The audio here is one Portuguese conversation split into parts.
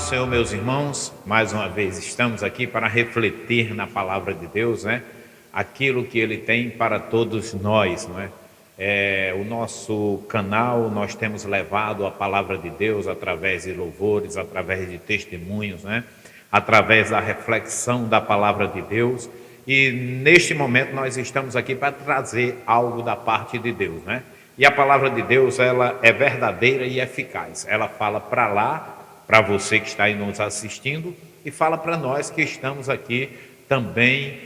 do Senhor, meus irmãos. Mais uma vez estamos aqui para refletir na palavra de Deus, né? Aquilo que Ele tem para todos nós, não é? O nosso canal, nós temos levado a palavra de Deus através de louvores, através de testemunhos, né? Através da reflexão da palavra de Deus. E neste momento nós estamos aqui para trazer algo da parte de Deus, né? E a palavra de Deus, ela é verdadeira e eficaz. Ela fala para lá, para você que está aí nos assistindo, e fala para nós que estamos aqui também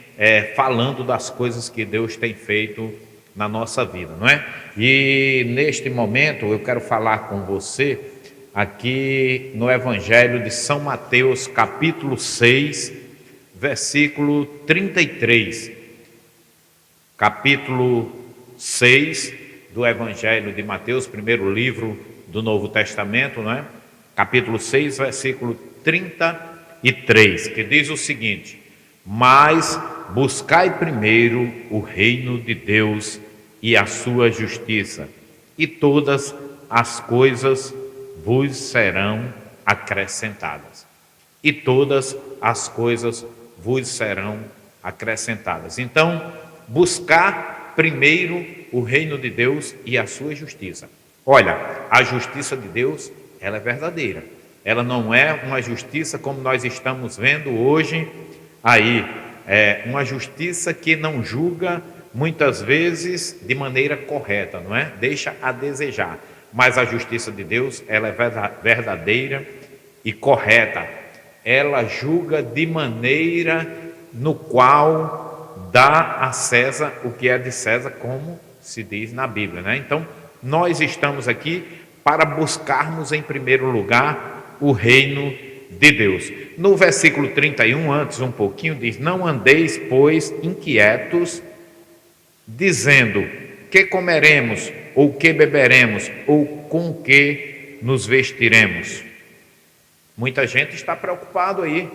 falando das coisas que Deus tem feito na nossa vida, não é? E neste momento eu quero falar com você aqui no Evangelho de São Mateus, capítulo 6, versículo 33. Capítulo 6 do Evangelho de Mateus, primeiro livro do Novo Testamento, não é? Capítulo 6, versículo 33, que diz o seguinte: mas buscai primeiro o reino de Deus e a sua justiça, e todas as coisas vos serão acrescentadas. E todas as coisas vos serão acrescentadas. Então, buscar primeiro o reino de Deus e a sua justiça. Olha, a justiça de Deus, ela é verdadeira. Ela não é uma justiça como nós estamos vendo hoje aí. É uma justiça que não julga muitas vezes de maneira correta, não é? Deixa a desejar. Mas a justiça de Deus, ela é verdadeira e correta. Ela julga de maneira no qual dá a César o que é de César, como se diz na Bíblia, né? Então, nós estamos aqui para buscarmos em primeiro lugar o reino de Deus. No versículo 31, antes um pouquinho, diz: não andeis, pois, inquietos, dizendo: que comeremos, ou que beberemos, ou com que nos vestiremos. Muita gente está preocupado aí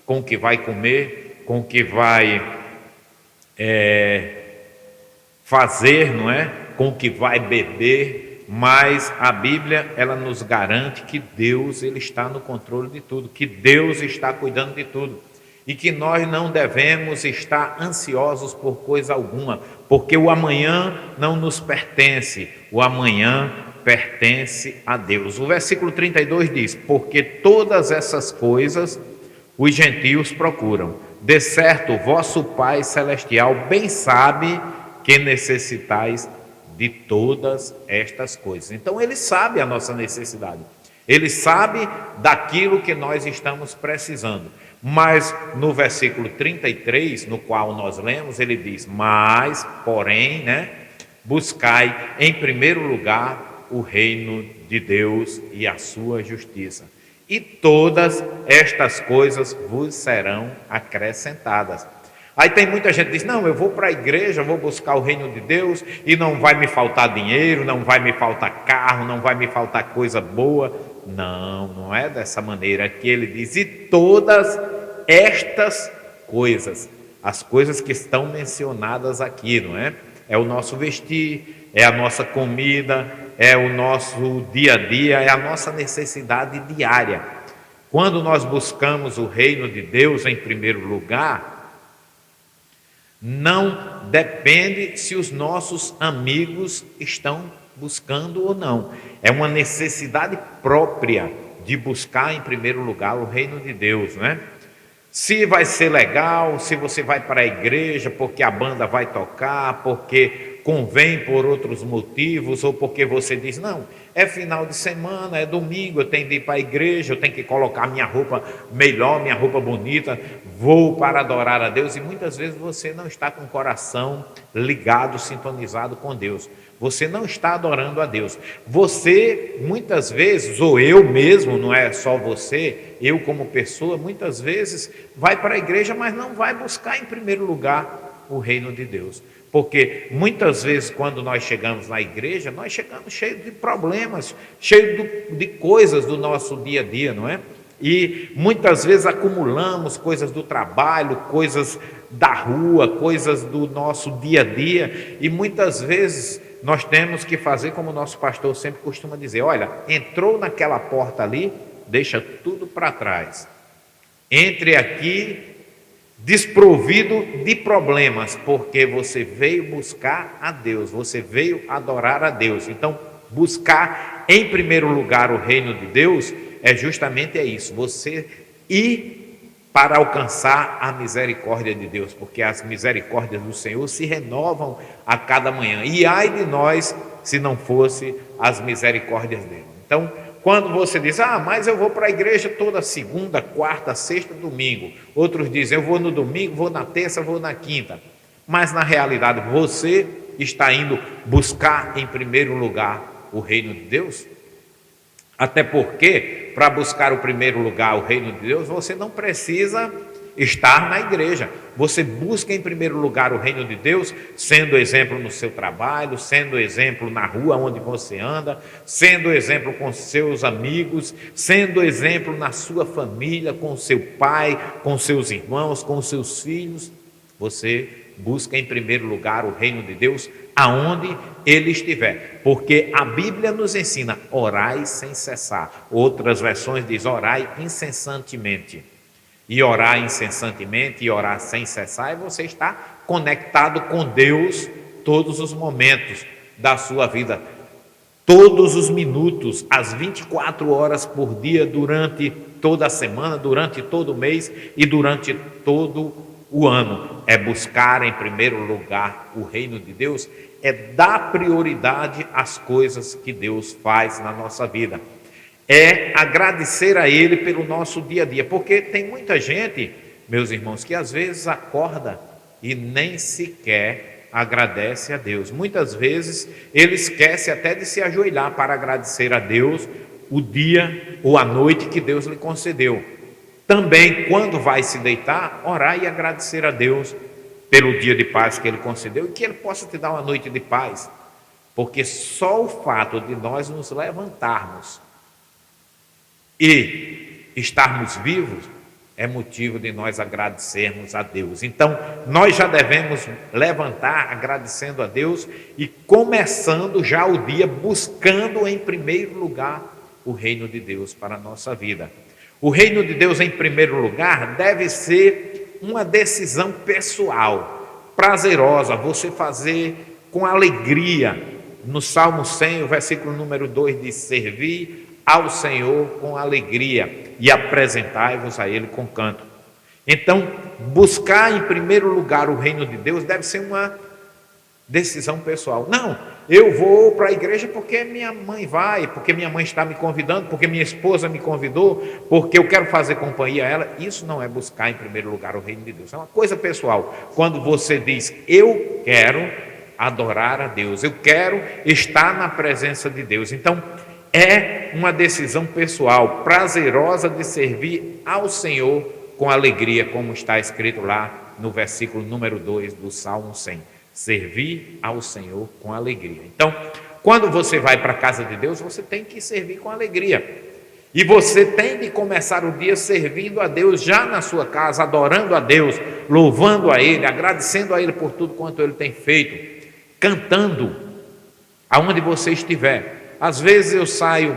com o que vai comer, com o que vai fazer, não é? Com o que vai beber. Mas a Bíblia, ela nos garante que Deus, ele está no controle de tudo, que Deus está cuidando de tudo, e que nós não devemos estar ansiosos por coisa alguma, porque o amanhã não nos pertence, o amanhã pertence a Deus. O versículo 32 diz: porque todas essas coisas os gentios procuram, de certo vosso Pai Celestial bem sabe que necessitais de todas estas coisas. Então ele sabe a nossa necessidade, ele sabe daquilo que nós estamos precisando. Mas no versículo 33, no qual nós lemos, ele diz: mas, porém, né, buscai em primeiro lugar o reino de Deus e a sua justiça, e todas estas coisas vos serão acrescentadas. Aí tem muita gente que diz: não, eu vou para a igreja, vou buscar o reino de Deus e não vai me faltar dinheiro, não vai me faltar carro, não vai me faltar coisa boa. Não, não é dessa maneira que ele diz: e todas estas coisas, as coisas que estão mencionadas aqui, não é? É o nosso vestir, é a nossa comida, é o nosso dia a dia, é a nossa necessidade diária. Quando nós buscamos o reino de Deus em primeiro lugar, não depende se os nossos amigos estão buscando ou não. É uma necessidade própria de buscar em primeiro lugar o reino de Deus, né? Se vai ser legal, se você vai para a igreja porque a banda vai tocar, porque convém por outros motivos, ou porque você diz: não, é final de semana, é domingo, eu tenho de ir para a igreja, eu tenho que colocar minha roupa melhor, minha roupa bonita, vou para adorar a Deus. E muitas vezes você não está com o coração ligado, sintonizado com Deus, você não está adorando a Deus. Você muitas vezes, ou eu mesmo, não é só você, eu como pessoa, muitas vezes vai para a igreja, mas não vai buscar em primeiro lugar o reino de Deus. Porque muitas vezes quando nós chegamos na igreja, nós chegamos cheios de problemas, cheios de coisas do nosso dia a dia, não é? E muitas vezes acumulamos coisas do trabalho, coisas da rua, coisas do nosso dia a dia, e muitas vezes nós temos que fazer como o nosso pastor sempre costuma dizer: olha, entrou naquela porta ali, deixa tudo para trás. Entre aqui desprovido de problemas, porque você veio buscar a Deus, você veio adorar a Deus. Então, buscar em primeiro lugar o reino de Deus é justamente isso, você ir para alcançar a misericórdia de Deus, porque as misericórdias do Senhor se renovam a cada manhã, e ai de nós se não fosse as misericórdias dele. Então, quando você diz, mas eu vou para a igreja toda segunda, quarta, sexta, domingo. Outros dizem, eu vou no domingo, vou na terça, vou na quinta. Mas na realidade, você está indo buscar em primeiro lugar o reino de Deus? Até porque, para buscar o primeiro lugar, o reino de Deus, você não precisa estar na igreja. Você busca em primeiro lugar o reino de Deus, sendo exemplo no seu trabalho, sendo exemplo na rua onde você anda, sendo exemplo com seus amigos, sendo exemplo na sua família, com seu pai, com seus irmãos, com seus filhos. Você busca em primeiro lugar o reino de Deus aonde ele estiver, porque a Bíblia nos ensina, orai sem cessar. Outras versões diz, orai incessantemente. E orar incessantemente e orar sem cessar é você estar conectado com Deus todos os momentos da sua vida, todos os minutos, as 24 horas por dia, durante toda a semana, durante todo o mês e durante todo o ano. É buscar em primeiro lugar o reino de Deus, é dar prioridade às coisas que Deus faz na nossa vida. É agradecer a Ele pelo nosso dia a dia, porque tem muita gente, meus irmãos, que às vezes acorda e nem sequer agradece a Deus. Muitas vezes ele esquece até de se ajoelhar para agradecer a Deus o dia ou a noite que Deus lhe concedeu. Também, quando vai se deitar, orar e agradecer a Deus pelo dia de paz que Ele concedeu e que Ele possa te dar uma noite de paz, porque só o fato de nós nos levantarmos e estarmos vivos é motivo de nós agradecermos a Deus. Então, nós já devemos levantar agradecendo a Deus e começando já o dia buscando em primeiro lugar o reino de Deus para a nossa vida. O reino de Deus em primeiro lugar deve ser uma decisão pessoal, prazerosa, você fazer com alegria. No Salmo 100, o versículo número 2 diz, servir ao Senhor com alegria e apresentai-vos a Ele com canto. Então, buscar em primeiro lugar o reino de Deus deve ser uma decisão pessoal. Não, eu vou para a igreja porque minha mãe vai, porque minha mãe está me convidando, porque minha esposa me convidou, porque eu quero fazer companhia a ela. Isso não é buscar em primeiro lugar o reino de Deus, é uma coisa pessoal. Quando você diz, eu quero adorar a Deus, eu quero estar na presença de Deus, então é uma decisão pessoal, prazerosa de servir ao Senhor com alegria, como está escrito lá no versículo número 2 do Salmo 100. Servir ao Senhor com alegria. Então, quando você vai para a casa de Deus, você tem que servir com alegria. E você tem de começar o dia servindo a Deus já na sua casa, adorando a Deus, louvando a Ele, agradecendo a Ele por tudo quanto Ele tem feito, cantando aonde você estiver. Às vezes eu saio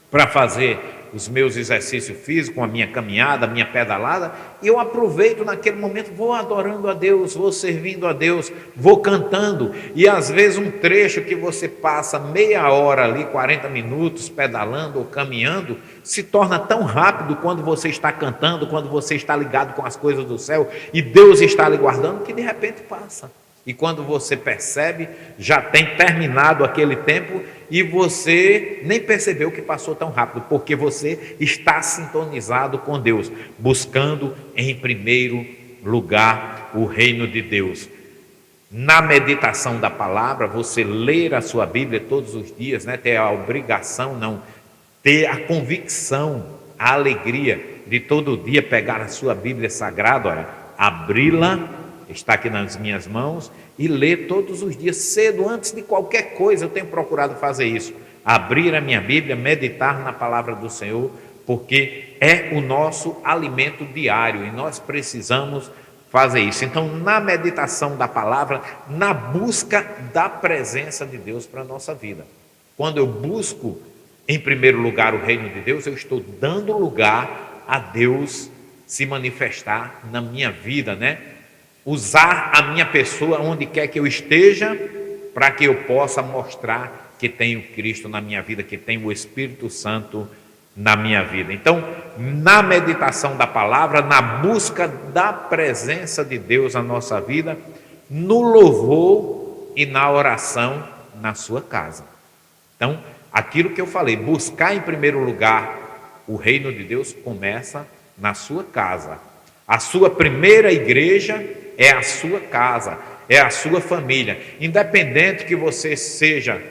para fazer os meus exercícios físicos, a minha caminhada, a minha pedalada, e eu aproveito naquele momento, vou adorando a Deus, vou servindo a Deus, vou cantando, e às vezes um trecho que você passa meia hora ali, 40 minutos pedalando ou caminhando, se torna tão rápido quando você está cantando, quando você está ligado com as coisas do céu, e Deus está lhe guardando, que de repente passa. E quando você percebe, já tem terminado aquele tempo e você nem percebeu que passou tão rápido, porque você está sintonizado com Deus, buscando em primeiro lugar o reino de Deus. Na meditação da palavra, você ler a sua Bíblia todos os dias, ter a obrigação, não, ter a convicção, a alegria de todo dia pegar a sua Bíblia sagrada, abri-la, está aqui nas minhas mãos, e ler todos os dias, cedo, antes de qualquer coisa. Eu tenho procurado fazer isso, abrir a minha Bíblia, meditar na palavra do Senhor, porque é o nosso alimento diário, e nós precisamos fazer isso. Então, na meditação da palavra, na busca da presença de Deus para a nossa vida. Quando eu busco em primeiro lugar o reino de Deus, eu estou dando lugar a Deus se manifestar na minha vida, né? Usar a minha pessoa onde quer que eu esteja, para que eu possa mostrar que tenho Cristo na minha vida, que tenho o Espírito Santo na minha vida. Então, na meditação da palavra, na busca da presença de Deus na nossa vida, no louvor e na oração na sua casa. Então, aquilo que eu falei, buscar em primeiro lugar o reino de Deus começa na sua casa. A sua primeira igreja é a sua casa, é a sua família. Independente que você seja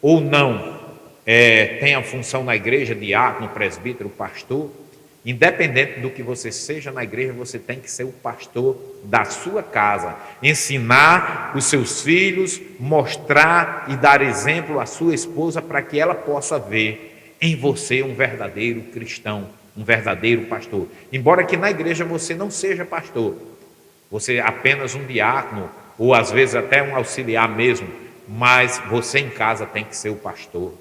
ou não tenha função na igreja, diácono, presbítero, pastor, independente do que você seja na igreja, você tem que ser o pastor da sua casa, ensinar os seus filhos, mostrar e dar exemplo à sua esposa para que ela possa ver em você um verdadeiro cristão, um verdadeiro pastor. Embora que na igreja você não seja pastor, você é apenas um diácono ou às vezes até um auxiliar mesmo, mas você em casa tem que ser o pastor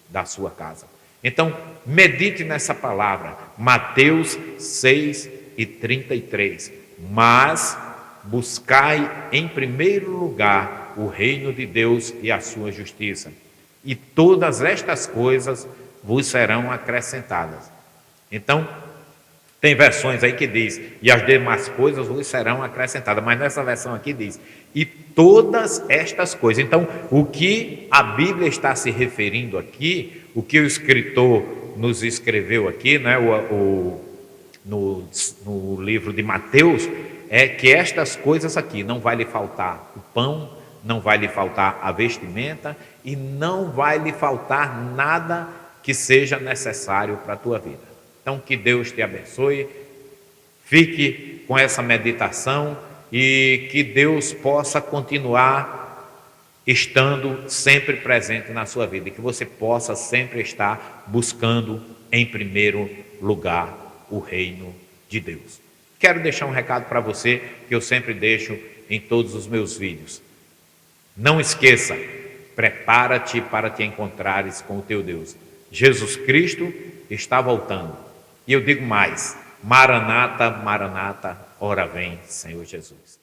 da sua casa. Então, medite nessa palavra, Mateus 6:33. Mas buscai em primeiro lugar o reino de Deus e a sua justiça, e todas estas coisas vos serão acrescentadas. Então, tem versões aí que diz, e as demais coisas vos serão acrescentadas, mas nessa versão aqui diz, e todas estas coisas. Então, o que a Bíblia está se referindo aqui, o que o escritor nos escreveu aqui, né, no livro de Mateus, é que estas coisas aqui, não vai lhe faltar o pão, não vai lhe faltar a vestimenta e não vai lhe faltar nada que seja necessário para a tua vida. Então, que Deus te abençoe, fique com essa meditação e que Deus possa continuar estando sempre presente na sua vida e que você possa sempre estar buscando em primeiro lugar o reino de Deus. Quero deixar um recado para você que eu sempre deixo em todos os meus vídeos. Não esqueça, prepara-te para te encontrares com o teu Deus. Jesus Cristo está voltando. E eu digo mais, Maranata, Maranata, ora vem, Senhor Jesus.